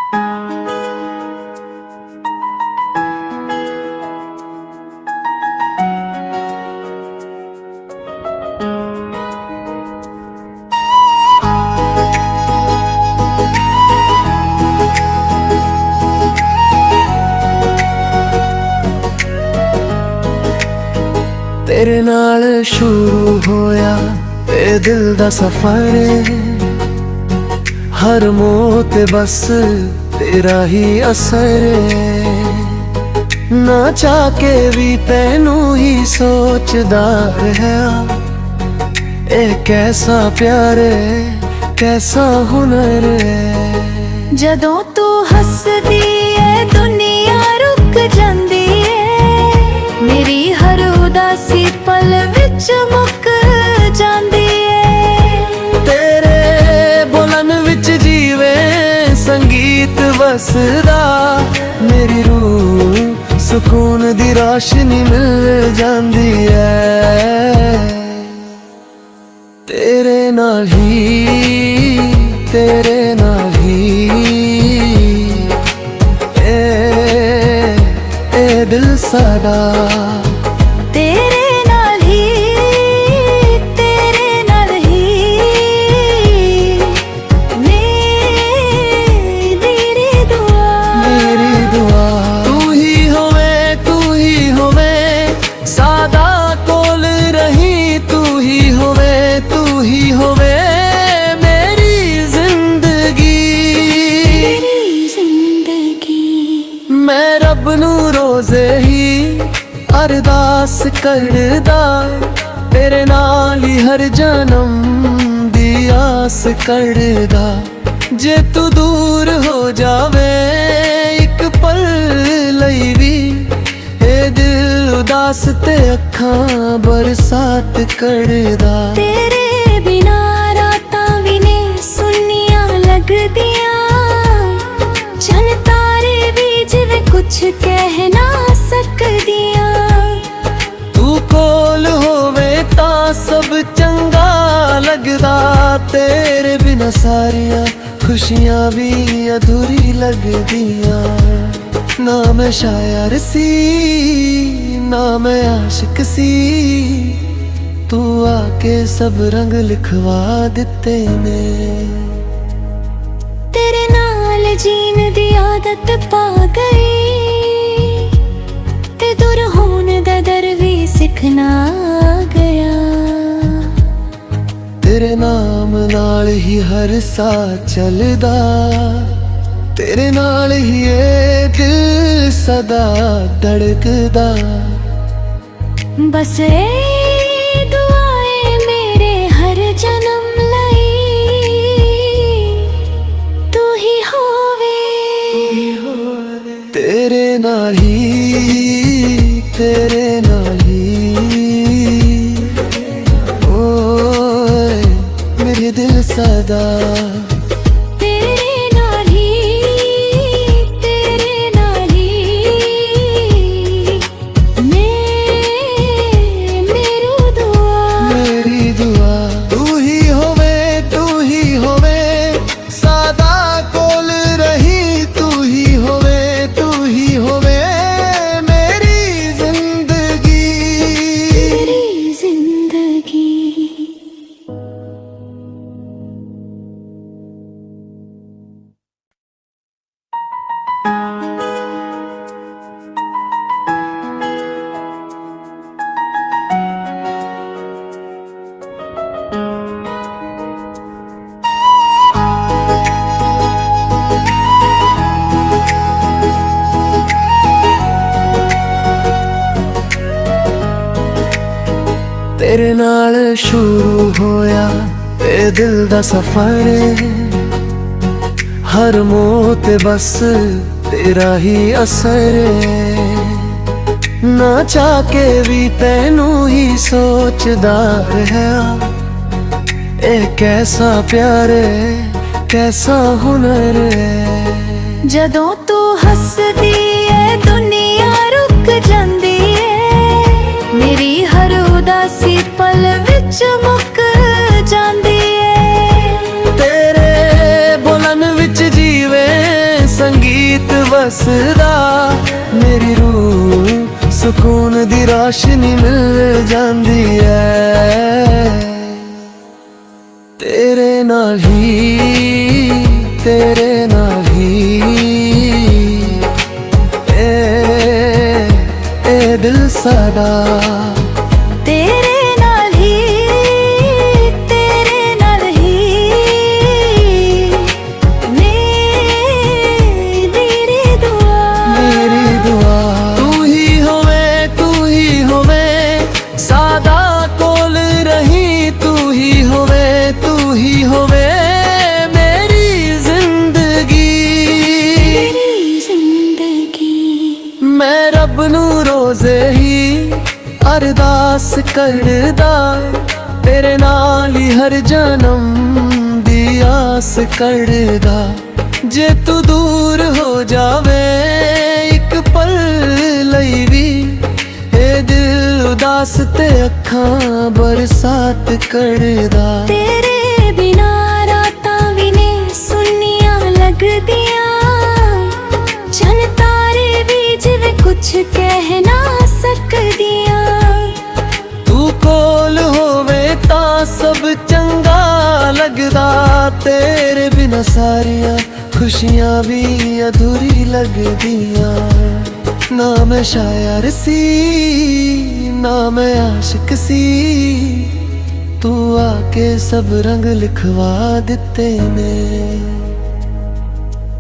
तेरे नाल शुरू होया ए दिल दा सफर, हर मोह ते बस तेरा ही असर। ना चाह के भी तैनू ही सोचदा रहा, ए कैसा प्यार है कैसा हुनर है। जदों तू हसदी है दुनिया रुक जांदी है, मेरी हर उदासी पल विच मुक जांदी है। तेरे बोलन विच जीवे संगीत वसदा, मेरी रूह सुकून दी रोशनी मिल जांदी है। तेरे नाल ही तेरे नाल ही ए दिल साडा, तेरे नाल ही तेरे नाल ही मेरी दुआ तू ही होवे सादा कोल रही, तू ही होवे मेरी जिंदगी। मैं रब नू रोज़े ही अरदास करदा, तेरे नाल ही हर जन्म दी आस करदा। जे तू दूर हो जावे एक पल लई भी, ए दिल उदास ते अखां बरसात करदा। तेरे बिना रातां भी ने सुनिया लगदियां, चन तारे भी जिवें कुछ कह ना सकदियां। तू कोल होवे तां सब चंगा लगदा, तेरे बिना सारियां खुशियां भी अधूरी लगदियां। ना मैं शायर सी ना मैं आशिक सी, तू आके सब रंग लिखवा दिते ने। तेरे नाल जीन दी आदत पा गई, ते दूर होने दा डर भी सिखना गया। तेरे नाम नाल ही हर सा चलदा, तेरे नाल ही ये दिल सदा धड़कदा। बस ए दुआएं मेरे हर जन्म लई, तू ही होवे तेरे नाल ही तेरे नाल ही ओए मेरे दिल सदा। तेरे नाल शुरू होया ए दिल दा सफर, हर मोह ते बस तेरा ही असर। ना चाह के भी तैनू ही सोचदा रहा, ए कैसा प्यार है कैसा हुनर है। जदों तू हसदी है दुनिया रुक जांदी है, मेरी हर उदासी पल विच मुक जांदी है। तेरे बोलन विच जीवे ਵਸਦਾ ਮੇਰੀ ਰੂਹ ਸਕੂਨ ਦੀ ਰੋਸ਼ਨੀ ਮਿਲ ਜਾਂਦੀ ਐ ਤੇਰੇ ਨਾਲ ਹੀ ਤੇਰੇ ਨਾਲ ਹੀ ਇਹ ਦਿਲ ਸਾਡਾ ਤੇਰੇ ਨਾਲ ਹੀ ਤੇਰੇ ਨਾਲ ਹੀ ਮੇਰੀ ਦੁਆ ਤੂੰ ਹੀ ਹੋਵੇ ਸਾਦਾ ਕੋਲ ਰਹੀ ਤੂੰ ਹੀ ਹੋਵੇ ਮੇਰੀ ਜ਼ਿੰਦਗੀ ਮੈਂ ਰੱਬ ਨੂੰ ਰੋਜ਼ੇ ਹੀ ਅਰਦਾਸ ਕਰਦਾ ਤੇਰੇ ਨਾਲ ਹੀ ਹਰ ਜਨਮ ਦੀ ਆਸ ਕਰਦਾ ਜੇ ਤੂੰ ਦੂਰ ਹੋ ਜਾਵੇ ਇੱਕ ਪਲ ਲਈ ਵੀ ਇਹ ਦਿਲ ਉਦਾਸ ਤੇ ਅੱਖਾਂ ਬਰਸਾਤ ਕਰਦਾ ਤੇਰੇ ਬਿਨਾ ਰਾਤਾਂ ਵੀ ਨੇ ਸੁੰਨੀਆਂ ਲੱਗਦੀਆਂ ਚੰਨ ਤਾਰੇ ਵੀ ਜਿਵੇਂ ਕੁਛ ਕਹਿ ਨਾ ਸਕਦੀਆਂ ਤੂੰ ਕੋਲ ਹੋਵੇ ਤਾਂ ਸਭ ਚੰਗਾ ਲੱਗਦਾ ਤੇਰੇ ਬਿਨਾ ਸਾਰੀਆਂ ਖੁਸ਼ੀਆਂ ਵੀ ਅਧੂਰੀ ਲੱਗਦੀਆਂ ਨਾ ਮੈਂ ਸ਼ਾਇਰ ਸੀ ਨਾ ਮੈਂ ਆਸ਼ਿਕ ਸੀ ਤੂੰ ਆ ਕੇ ਸਭ ਰੰਗ ਲਿਖਵਾ ਦਿੱਤੇ ਨੇ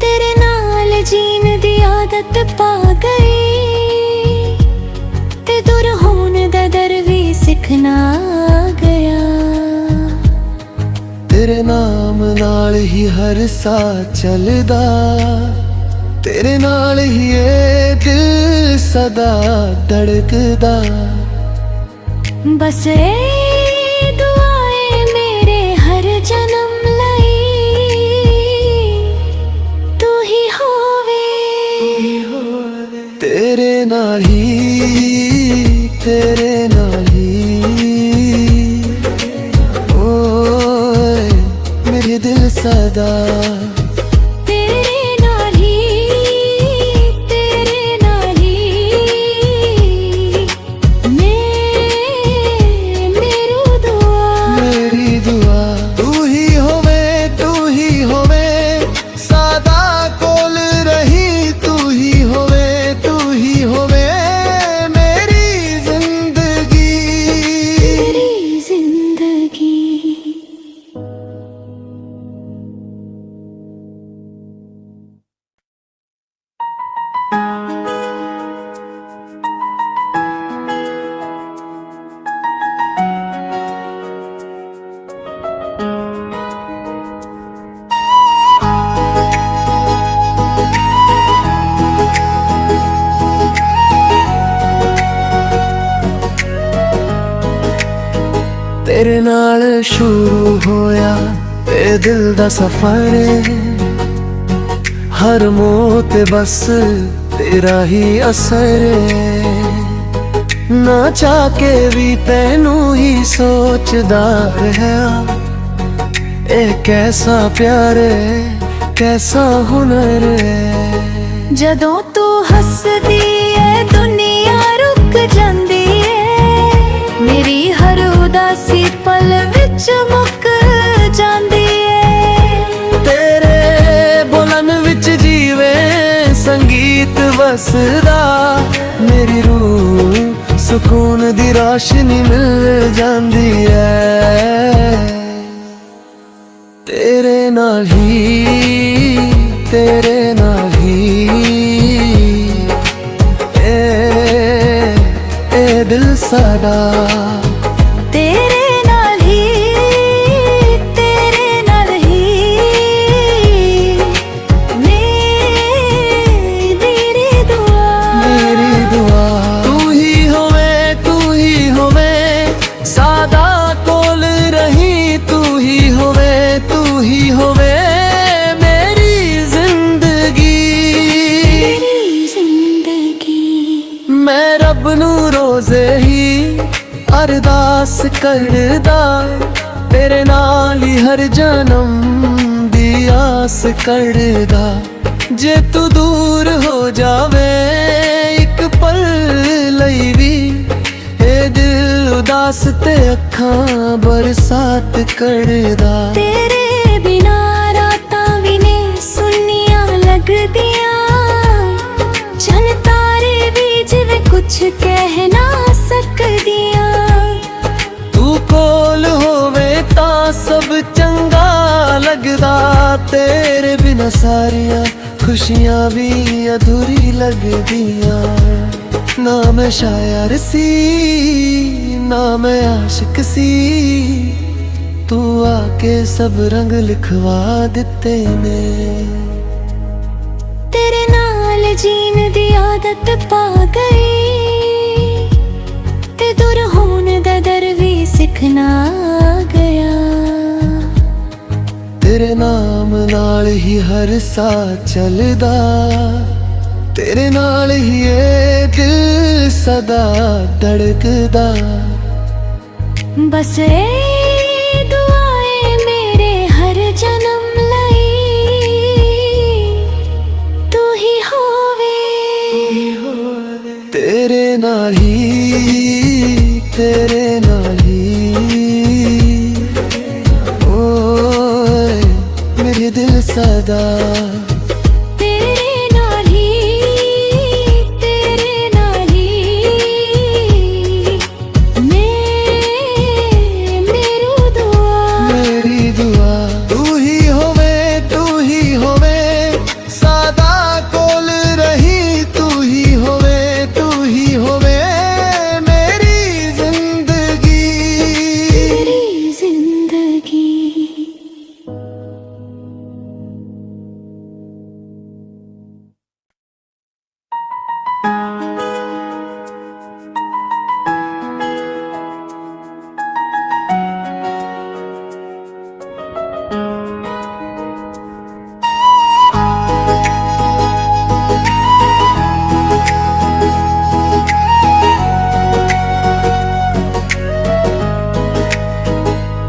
ਤੇਰੇ ਨਾਲ ਜੀਣ ਦੀ ਆਦਤ ਪਾ ਗਈ ਤੇ ਦੂਰ ਹੋਣ ਦਾ ਦਰ ਵੀ ਸਿੱਖਣਾ ਗਿਆ ਤੇਰੇ ਨਾਮ ਨਾਲ ਹੀ ਹਰ ਸਾਹ ਚੱਲਦਾ ਤੇਰੇ ਨਾਲ ਹੀ ਇਹ ਦਿਲ ਸਦਾ ਧੜਕਦਾ ਬਸ ਇਹ ਦੁਆਏ ਮੇਰੇ ਹਰ ਜਨਮ ਲਈ ਤੂੰ ਹੀ ਹੋਵੇ ਤੇਰੇ ਨਾਲ ਹੀ ਤੇਰੇ ਨਾਲ ਹੀ ਓਏ ਮੇਰੇ ਦਿਲ ਸਦਾ ਤੇਰੇ ਨਾਲ ਹੀ ਤੇਰੇ ਨਾਲ ਹੀ ਮੇਰੀ ਦੁਆ ਤੂੰ ਹੀ ਹੋਵੇ ਸਾਦਾ ਕੋਲ ਰਹੀ ਤੂੰ ਹੀ ਹੋਵੇ ਮੇਰੀ ਜ਼ਿੰਦਗੀ ਤੇਰੇ ਨਾਲ ਸ਼ੁਰੂ ਹੋਇਆ ਇਹ ਦਿਲ ਦਾ ਸਫ਼ਰ ਹਰ ਮੋਹ ਤੇ ਬਸ ਤੇਰਾ ਹੀ ਅਸਰ ਨਾ ਚਾਹ ਕੇ ਵੀ ਤੈਨੂੰ ਹੀ ਸੋਚਦਾ ਰਿਹਾ ਇਹ ਕੈਸਾ ਪਿਆਰ ਹੈ ਕੈਸਾ ਹੁਨਰ ਹੈ ਜਦੋਂ ਤੂੰ ਹੱਸਦੀ ਏ ਦੁਨੀਆ ਰੁਕ ਜਾਂਦੀ ਏ ਮੇਰੀ ਹਰ ਉਦਾਸੀ ਪਲ ਵਿੱਚ ਮੁੱਕ ਜਾਂਦੀ ਏ ਤੇਰੇ ਬੋਲਣ ਵਿੱਚ ਜੀਵੇ ਸੰਗੀਤ ਵਸਦਾ ਮੇਰੀ ਰੂਹ ਸਕੂਨ ਦੀ ਰੋਸ਼ਨੀ ਮਿਲ ਜਾਂਦੀ ਐ ਤੇਰੇ ਨਾਲ ਹੀ ਤੇਰੇ ਨਾਲ ਹੀ ਇਹ ਦਿਲ ਸਾਡਾ ਤੇਰੇ ਨਾਲ ਹੀ ਤੇਰੇ ਨਾਲ ਹੀ ਮੇਰੀ ਦੁਆ ਤੂੰ ਹੀ ਹੋਵੇ ਸਾਦਾ ਕੋਲ ਰਹੀ ਤੂੰ ਹੀ ਹੋਵੇ ਮੇਰੀ ਜ਼ਿੰਦਗੀ ਮੈਂ ਰੱਬ ਨੂੰ ਰੋਜ਼ੇ ਹੀ ਅਰਦਾਸ ਕਰਦਾ ਤੇਰੇ ਨਾਲ ਹੀ ਹਰ ਜਨਮ ਦੀ ਆਸ ਕਰਦਾ जे तू दूर हो जावे एक पल लई भी, ए दिल उदास ते अखां बरसात करदा। तेरे बिना रातां भी ने सुनियां लगदियां, चन तारे भी जिवें कुछ कह ना सकदियां। तू कोल होवे तां सब चंगा लगदा, तेरे बिना सारियां खुशियां भी अधूरी लगदियां। ना मैं शायर सी ना मैं आशिक सी, तू आके सब रंग लिखवा दिते ने। तेरे नाल जीन दी आदत पा गई, ते दूर होण दा डर भी सिखना गया। तेरे नाम नाल ही हर सा चलदा, तेरे नाल ही ये दिल सदा धड़कदा। बस ए दुआएं मेरे हर जन्म लई, तू ही होवे। तेरे नाल ही, तेरे नाल ही, ओए मेरे दिल सदा।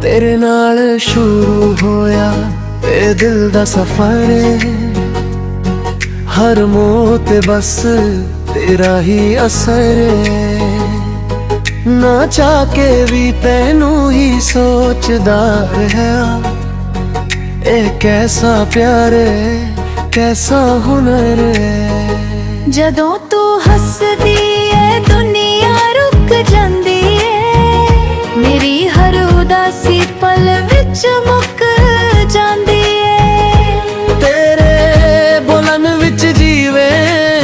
तेरे नाल शुरू होया ए दिल दा सफर, हर मोह ते बस तेरा ही असर। ना चाह के भी तैनू ही सोचदा रहा, ए कैसा प्यार है कैसा हुनर है। जदों तू हसदी है दुनिया रुक जांदी है, मेरी हर उदासी पल विच मुक जांदी है। तेरे बोलन विच जीवे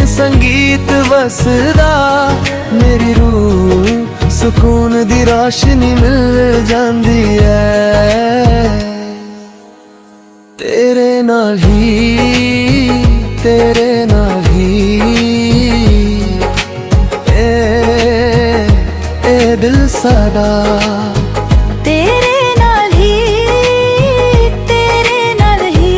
संगीत वसदा, मेरी रूह सुकून दी रोशनी मिल जांदी है। तेरे नाल ही, तेरे नाल ही, ए दिल सदा। तेरे नाल ही, तेरे नाल ही,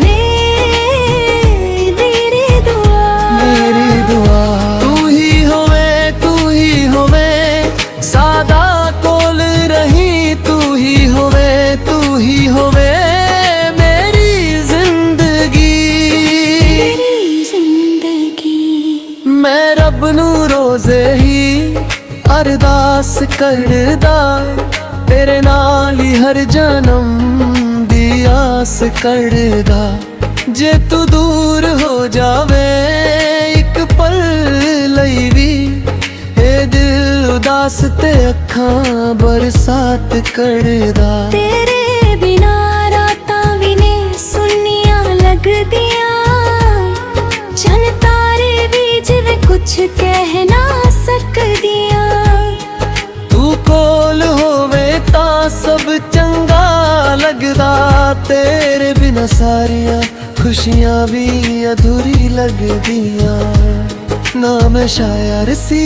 मेरी दुआ, मेरी दुआ। तू ही होवे सादा कोल रही, तू ही होवे मेरी जिंदगी। मेरी जिंदगी। मैं रब नू रोज़े ही अरदास करदा, तेरे नाल ही हर जन्म दी आस करदा। जे तू दूर हो जावे एक पल लई भी, ए दिल उदास ते अखां बरसात करदा। तेरे बिना रातां भी ने सुनियां लगदियां, चन तारे भी जिवें कुछ कह ना सकदियां। तू कोल होवे तां सब चंगा लगदा, तेरे बिना सारियां खुशियां भी अधूरी लगदियां। ना मैं शायर सी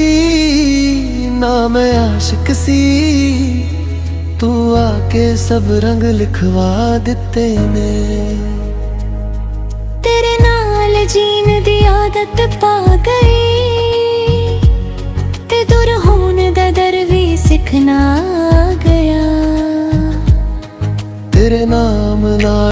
ना मैं आशिक सी, तू आके सब रंग लिखवा दिते ने। तेरे नाल जीन दी आदत पा गई, ते दूर होण दा डर भी सिखना गया। तेरे नाम नाल